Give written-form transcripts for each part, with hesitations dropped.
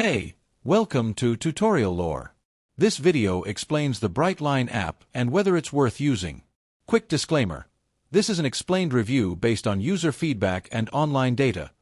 Hey, welcome to Tutorial Lore. This video explains the Brightline app and whether it's worth using. Quick disclaimer. This is an explained review based on user feedback and online data,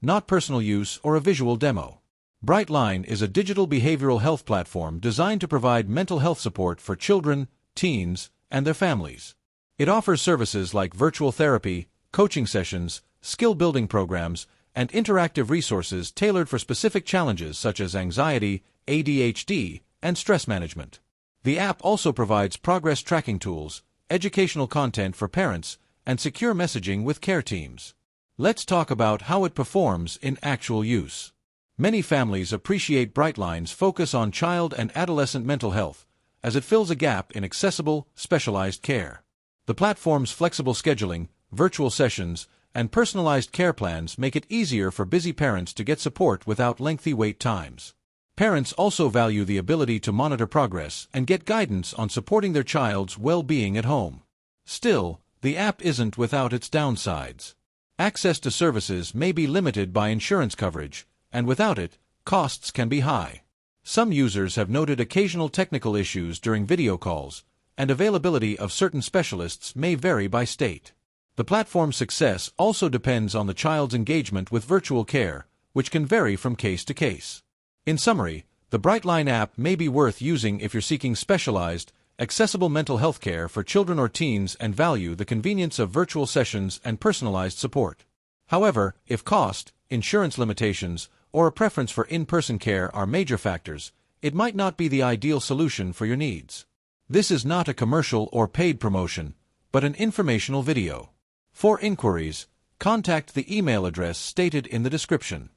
not personal use or a visual demo. Brightline is a digital behavioral health platform designed to provide mental health support for children, teens, and their families. It offers services like virtual therapy, coaching sessions, skill-building programs, and interactive resources tailored for specific challenges such as anxiety, ADHD, and stress management. The app also provides progress tracking tools, educational content for parents, and secure messaging with care teams. Let's talk about how it performs in actual use. Many families appreciate Brightline's focus on child and adolescent mental health, as it fills a gap in accessible, specialized care. The platform's flexible scheduling, virtual sessions, and personalized care plans make it easier for busy parents to get support without lengthy wait times. Parents also value the ability to monitor progress and get guidance on supporting their child's well-being at home. Still, the app isn't without its downsides. Access to services may be limited by insurance coverage, and without it, costs can be high. Some users have noted occasional technical issues during video calls, and availability of certain specialists may vary by state. The platform's success also depends on the child's engagement with virtual care, which can vary from case to case. In summary, the Brightline app may be worth using if you're seeking specialized, accessible mental health care for children or teens and value the convenience of virtual sessions and personalized support. However, if cost, insurance limitations, or a preference for in-person care are major factors, it might not be the ideal solution for your needs. This is not a commercial or paid promotion, but an informational video. For inquiries, contact the email address stated in the description.